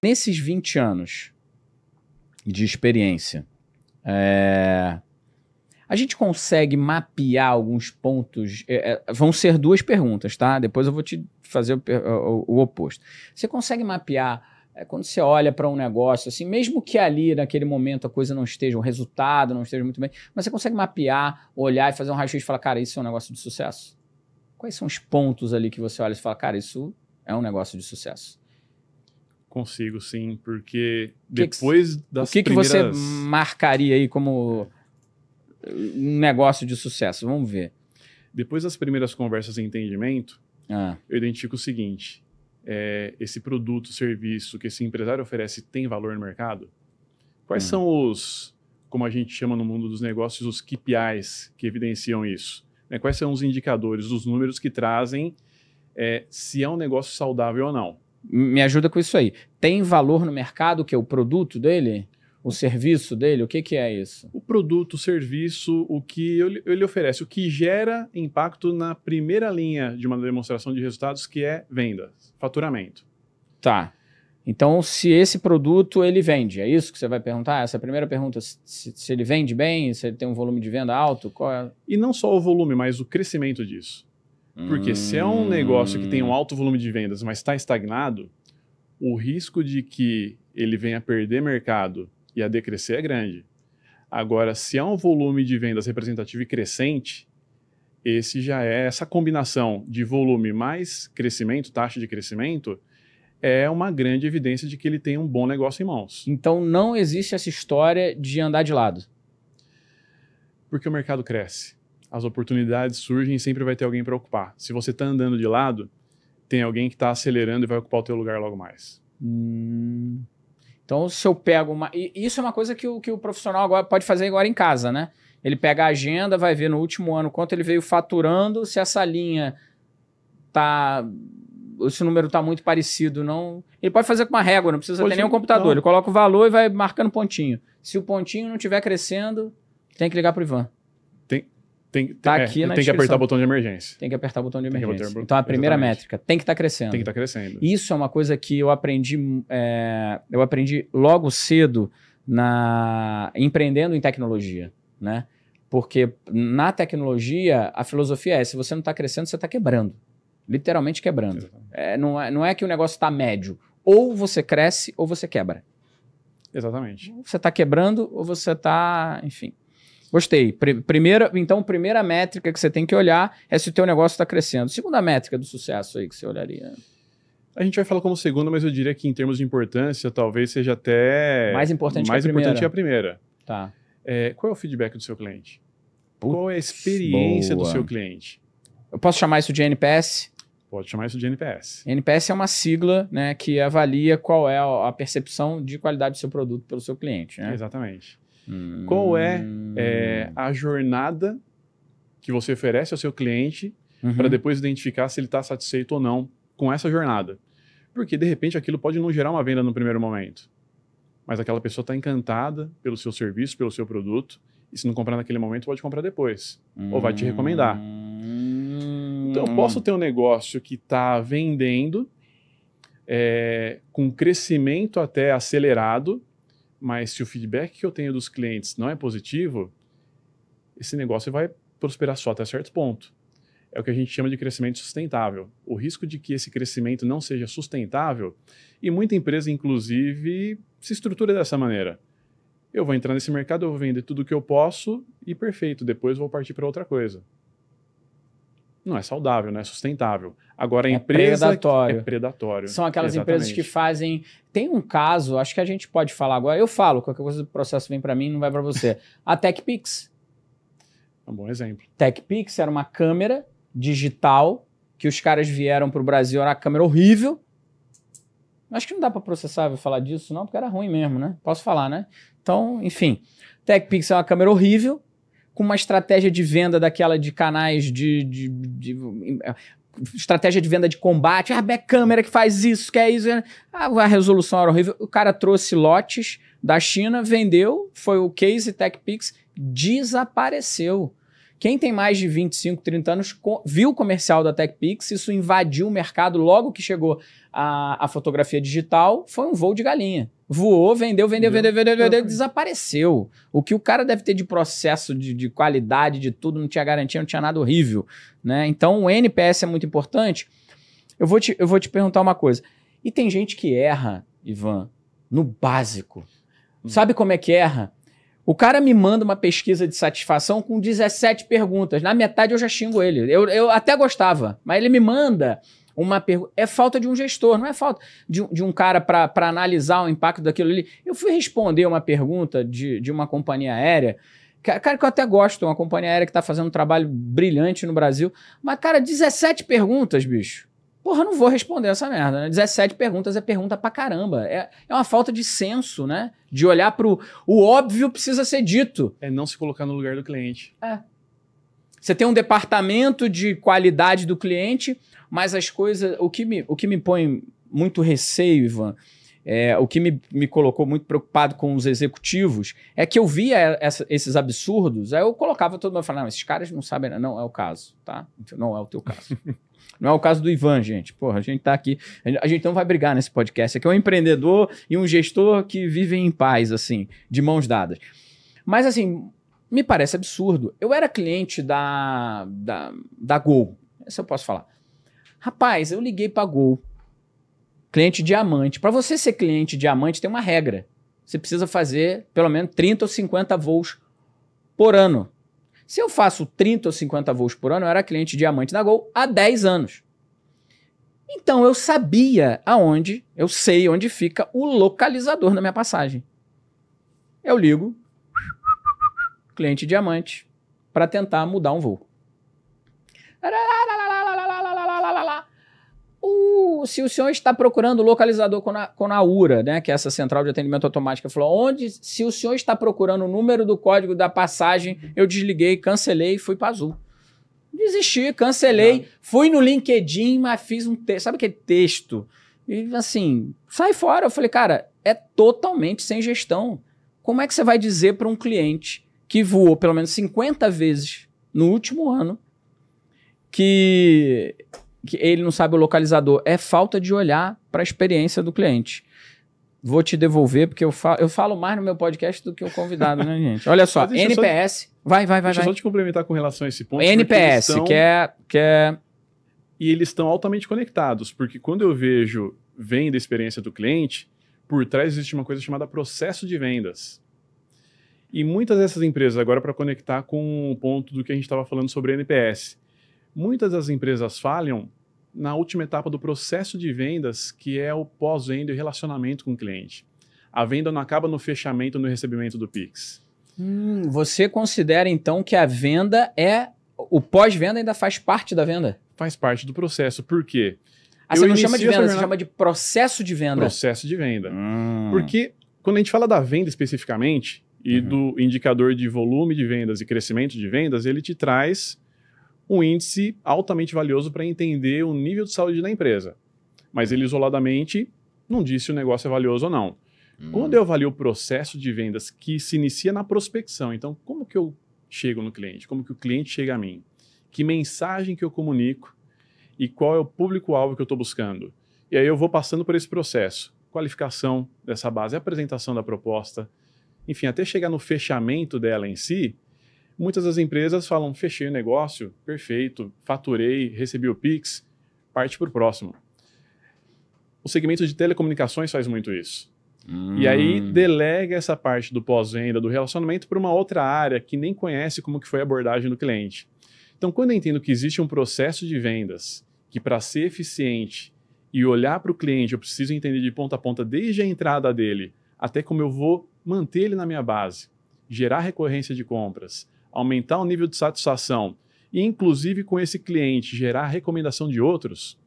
nesses 20 anos de experiência, a gente consegue mapear alguns pontos? Vão ser duas perguntas, tá? Depois eu vou te fazer o oposto. Você consegue mapear, quando você olha para um negócio, assim, mesmo que ali, naquele momento, a coisa não esteja, o resultado não esteja muito bem, mas você consegue mapear, olhar e fazer um raio-x e falar, cara, isso é um negócio de sucesso? Quais são os pontos ali que você olha e fala, cara, isso é um negócio de sucesso? Consigo, sim, porque depois das O que primeiras... você marcaria aí como um negócio de sucesso? Vamos ver. Depois das primeiras conversas de entendimento, eu identifico o seguinte: esse produto, serviço que esse empresário oferece tem valor no mercado? Quais são os, como a gente chama no mundo dos negócios, os KPIs que evidenciam isso? Quais são os indicadores, os números que trazem se é um negócio saudável ou não? Me ajuda com isso aí. Tem valor no mercado, que é o produto dele? O serviço dele? O que é isso? O produto, o serviço, o que ele oferece, o que gera impacto na primeira linha de uma demonstração de resultados, que é vendas, faturamento. Tá. Então, se esse produto ele vende, é isso que você vai perguntar? Essa é a primeira pergunta, se ele vende bem, se ele tem um volume de venda alto? Qual é? E não só o volume, mas o crescimento disso. Porque se é um negócio que tem um alto volume de vendas, mas está estagnado, o risco de que ele venha a perder mercado e a decrescer é grande. Agora, se há um volume de vendas representativo e crescente, essa combinação de volume mais crescimento, taxa de crescimento, é uma grande evidência de que ele tem um bom negócio em mãos. Então não existe essa história de andar de lado. Porque o mercado cresce. As oportunidades surgem e sempre vai ter alguém para ocupar. Se você está andando de lado, tem alguém que está acelerando e vai ocupar o teu lugar logo mais. Então, se eu pego uma... E isso é uma coisa que o profissional agora pode fazer agora em casa, né? Ele pega a agenda, vai ver no último ano quanto ele veio faturando, se essa linha tá... esse número está muito parecido, não... Ele pode fazer com uma régua, não precisa ter nenhum computador. Não. Ele coloca o valor e vai marcando pontinho. Se o pontinho não estiver crescendo, tem que ligar para o Ivan. Tem que apertar o botão de emergência. Tem que apertar o botão de emergência. Então, a primeira métrica tem que estar crescendo. Tem que estar crescendo. Isso é uma coisa que eu aprendi logo cedo empreendendo em tecnologia, né? Porque na tecnologia, a filosofia é, se você não está crescendo, você está quebrando. Literalmente quebrando. Não é que o negócio está médio. Ou você cresce ou você quebra. Exatamente. Ou você está quebrando ou você está... Enfim. Gostei. Primeira métrica que você tem que olhar é se o teu negócio está crescendo. Segunda métrica do sucesso aí que você olharia. A gente vai falar como segunda, mas eu diria que em termos de importância, talvez seja até... Mais importante que a primeira. Tá. Qual é o feedback do seu cliente? Qual é a experiência do seu cliente? Eu posso chamar isso de NPS? Pode chamar isso de NPS. NPS é uma sigla, né, que avalia qual é a percepção de qualidade do seu produto pelo seu cliente, né? Exatamente. Qual é a jornada que você oferece ao seu cliente para depois identificar se ele está satisfeito ou não com essa jornada? Porque, de repente, aquilo pode não gerar uma venda no primeiro momento, mas aquela pessoa está encantada pelo seu serviço, pelo seu produto, e se não comprar naquele momento, pode comprar depois, ou vai te recomendar. Então, eu posso ter um negócio que está vendendo com crescimento até acelerado, mas se o feedback que eu tenho dos clientes não é positivo, esse negócio vai prosperar só até certo ponto. É o que a gente chama de crescimento sustentável. O risco de que esse crescimento não seja sustentável, e muita empresa, inclusive, se estrutura dessa maneira. Eu vou entrar nesse mercado, eu vou vender tudo o que eu posso e perfeito, depois vou partir para outra coisa. Não é saudável, não é sustentável. Agora, a empresa predatório. É predatório. São aquelas empresas que fazem... Tem um caso, acho que a gente pode falar agora. Eu falo, qualquer coisa do processo vem para mim, não vai para você. A TechPix. É um bom exemplo. TechPix era uma câmera digital que os caras vieram para o Brasil, era uma câmera horrível. Acho que não dá para processar, vou falar disso não, porque era ruim mesmo, né? Posso falar, né? Então, enfim. TechPix é uma câmera horrível, com uma estratégia de venda daquela de canais estratégia de venda de combate, back câmera que faz isso, que é isso. A resolução era horrível. O cara trouxe lotes da China, vendeu, foi o case TechPix, desapareceu. Quem tem mais de 25, 30 anos viu o comercial da TechPix, isso invadiu o mercado logo que chegou a fotografia digital, foi um voo de galinha. Voou, vendeu, desapareceu. O que o cara deve ter de processo, de qualidade, de tudo, não tinha garantia, não tinha nada horrível, né? Então o NPS é muito importante. Eu vou te perguntar uma coisa. E tem gente que erra, Ivan, no básico. Sabe como é que erra? O cara me manda uma pesquisa de satisfação com 17 perguntas. Na metade eu já xingo ele. Eu até gostava, mas ele me manda uma pergunta. É falta de um gestor, não é falta de um cara para analisar o impacto daquilo ali. Eu fui responder uma pergunta de uma companhia aérea, cara, que eu até gosto, uma companhia aérea que está fazendo um trabalho brilhante no Brasil. Mas, cara, 17 perguntas, bicho. Porra, não vou responder essa merda, né? 17 perguntas é pergunta pra caramba. É uma falta de senso, né? De olhar pro... O óbvio precisa ser dito. É não se colocar no lugar do cliente. Você tem um departamento de qualidade do cliente, mas as coisas... O que me põe muito receio, Ivan, o que me colocou muito preocupado com os executivos, é que eu via esses absurdos, aí eu colocava todo mundo e falava, não, esses caras não sabem, não é o caso, tá? Não é o teu caso. Não é o caso do Ivan, gente. Porra, a gente tá aqui... A gente não vai brigar nesse podcast. Aqui é um empreendedor e um gestor que vivem em paz, assim, de mãos dadas. Mas, assim, me parece absurdo. Eu era cliente da Gol. Isso eu posso falar. Rapaz, eu liguei pra Gol. Cliente diamante. Para você ser cliente diamante, tem uma regra. Você precisa fazer pelo menos 30 ou 50 voos por ano. Se eu faço 30 ou 50 voos por ano, eu era cliente diamante da Gol há 10 anos. Então eu sei onde fica o localizador na minha passagem. Eu ligo, cliente diamante, para tentar mudar um voo. Se o senhor está procurando o localizador com a URA, né, que é essa central de atendimento automático, falou, se o senhor está procurando o número do código da passagem, eu desliguei, cancelei e fui para Azul. Desisti, cancelei, fui no LinkedIn, mas fiz um texto, sabe aquele texto? E assim, sai fora. Eu falei, cara, é totalmente sem gestão. Como é que você vai dizer para um cliente que voou pelo menos 50 vezes no último ano que ele não sabe o localizador? É falta de olhar para a experiência do cliente. Vou te devolver, porque eu falo mais no meu podcast do que o convidado, né, gente? Olha só, NPS... Deixa eu só te complementar com relação a esse ponto. NPS, que é... E eles estão altamente conectados, porque quando eu vejo venda e experiência do cliente, por trás existe uma coisa chamada processo de vendas. E muitas dessas empresas, agora para conectar com o ponto do que a gente estava falando sobre NPS, muitas das empresas falham na última etapa do processo de vendas, que é o pós-venda e o relacionamento com o cliente. A venda não acaba no fechamento, no recebimento do Pix. Você considera, então, que a venda o pós-venda ainda faz parte da venda? Faz parte do processo. Por quê? Você não chama de venda, você chama de processo de venda. Processo de venda. Porque quando a gente fala da venda especificamente e do indicador de volume de vendas e crescimento de vendas, ele te traz um índice altamente valioso para entender o nível de saúde da empresa. Mas ele isoladamente não diz se o negócio é valioso ou não. Quando eu avalio o processo de vendas que se inicia na prospecção, então como que eu chego no cliente? Como que o cliente chega a mim? Que mensagem que eu comunico? E qual é o público-alvo que eu estou buscando? E aí eu vou passando por esse processo. Qualificação dessa base, apresentação da proposta, enfim, até chegar no fechamento dela em si. Muitas das empresas falam, fechei o negócio, perfeito, faturei, recebi o Pix, parte para o próximo. O segmento de telecomunicações faz muito isso. E aí delega essa parte do pós-venda, do relacionamento, para uma outra área que nem conhece como que foi a abordagem do cliente. Então, quando eu entendo que existe um processo de vendas, que para ser eficiente e olhar para o cliente, eu preciso entender de ponta a ponta, desde a entrada dele, até como eu vou manter ele na minha base, gerar recorrência de compras, aumentar o nível de satisfação e, inclusive, com esse cliente, gerar recomendação de outros.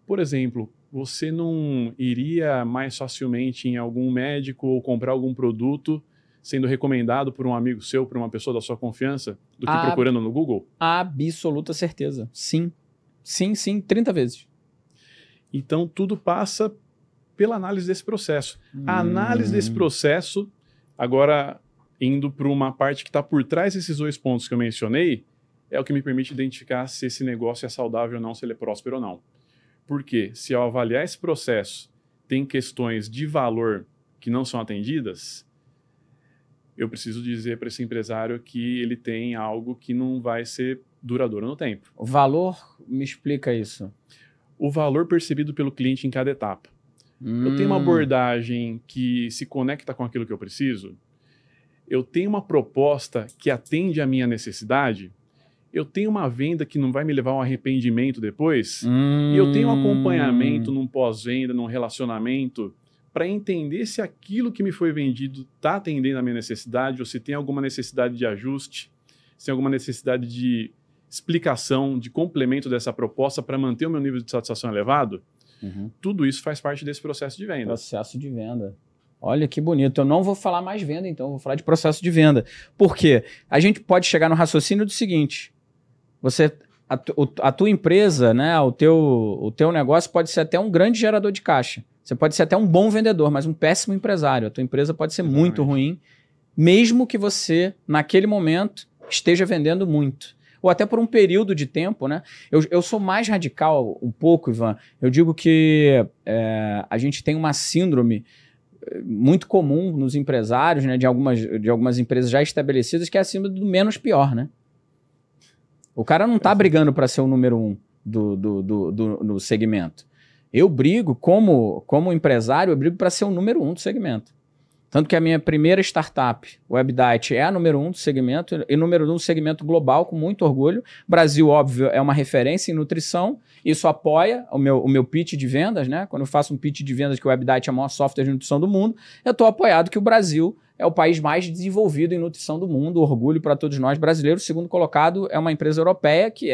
Por exemplo, você não iria mais facilmente em algum médico ou comprar algum produto sendo recomendado por um amigo seu, por uma pessoa da sua confiança, do que procurando no Google? Absoluta certeza. Sim. Sim, 30 vezes. Então, tudo passa pela análise desse processo. A análise desse processo, agora indo para uma parte que está por trás desses dois pontos que eu mencionei, é o que me permite identificar se esse negócio é saudável ou não, se ele é próspero ou não. Porque se ao avaliar esse processo tem questões de valor que não são atendidas, eu preciso dizer para esse empresário que ele tem algo que não vai ser duradouro no tempo. O valor, me explica isso. O valor percebido pelo cliente em cada etapa. Eu tenho uma abordagem que se conecta com aquilo que eu preciso, eu tenho uma proposta que atende à minha necessidade, eu tenho uma venda que não vai me levar a um arrependimento depois, e eu tenho um acompanhamento num pós-venda, num relacionamento, para entender se aquilo que me foi vendido está atendendo à minha necessidade, ou se tem alguma necessidade de ajuste, se tem alguma necessidade de explicação, de complemento dessa proposta para manter o meu nível de satisfação elevado. Tudo isso faz parte desse processo de venda. Processo de venda. Olha que bonito. Eu não vou falar mais venda, então. Eu vou falar de processo de venda. Por quê? A gente pode chegar no raciocínio do seguinte. A tua empresa, né, o teu negócio pode ser até um grande gerador de caixa. Você pode ser até um bom vendedor, mas um péssimo empresário. A tua empresa pode ser muito ruim, mesmo que você, naquele momento, esteja vendendo muito. Ou até por um período de tempo, né? Eu sou mais radical um pouco, Ivan. Eu digo que a gente tem uma síndrome muito comum nos empresários, né, de algumas empresas já estabelecidas, que é a síndrome do menos pior, né? O cara não está brigando para ser o número 1 do segmento. Eu brigo, como empresário, eu brigo para ser o número 1 do segmento. Tanto que a minha primeira startup, o WebDiet, é a número 1 do segmento, e número 1 do segmento global, com muito orgulho. Brasil, óbvio, é uma referência em nutrição. Isso apoia o meu pitch de vendas, né? Quando eu faço um pitch de vendas que o WebDiet é o maior software de nutrição do mundo, eu estou apoiado que o Brasil é o país mais desenvolvido em nutrição do mundo. Orgulho para todos nós brasileiros. O segundo colocado é uma empresa europeia que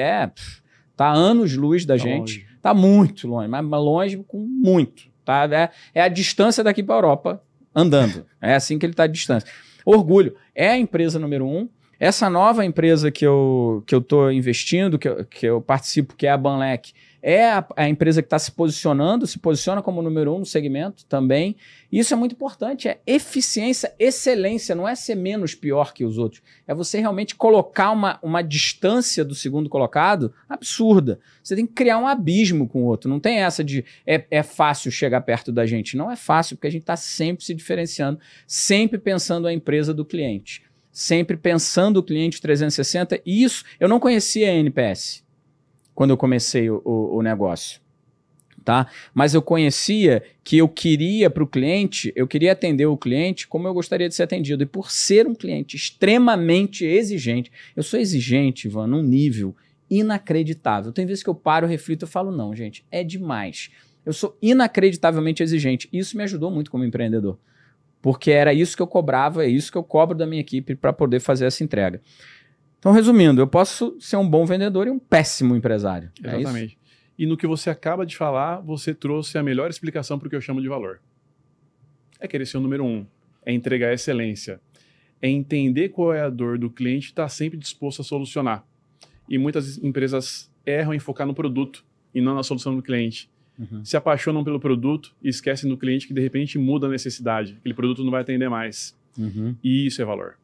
tá anos-luz da gente. Está muito longe, mas longe com muito. Tá? É a distância daqui para a Europa andando. É assim que ele está à distância. Orgulho. É a empresa número 1. Essa nova empresa que eu estou investindo, que eu participo, que é a Banlec, é a empresa que está se posiciona como número 1 no segmento também. Isso é muito importante, é eficiência, excelência, não é ser menos pior que os outros. É você realmente colocar uma distância do segundo colocado absurda. Você tem que criar um abismo com o outro. Não tem essa de é fácil chegar perto da gente. Não é fácil, porque a gente está sempre se diferenciando, sempre pensando a empresa do cliente. Sempre pensando o cliente 360. E isso, eu não conhecia a NPS quando eu comecei o negócio, tá? Mas eu conhecia que eu queria para o cliente, eu queria atender o cliente como eu gostaria de ser atendido. E por ser um cliente extremamente exigente, eu sou exigente, Ivan, num nível inacreditável. Tem vezes que eu paro, reflito e falo, não, gente, é demais. Eu sou inacreditavelmente exigente. Isso me ajudou muito como empreendedor. Porque era isso que eu cobrava, é isso que eu cobro da minha equipe para poder fazer essa entrega. Então, resumindo, eu posso ser um bom vendedor e um péssimo empresário. Exatamente. É isso? E no que você acaba de falar, você trouxe a melhor explicação para o que eu chamo de valor. É querer ser o número 1. É entregar excelência. É entender qual é a dor do cliente e estar sempre disposto a solucionar. E muitas empresas erram em focar no produto e não na solução do cliente. Se apaixonam pelo produto e esquecem do cliente que de repente muda a necessidade. Aquele produto não vai atender mais. E isso é valor.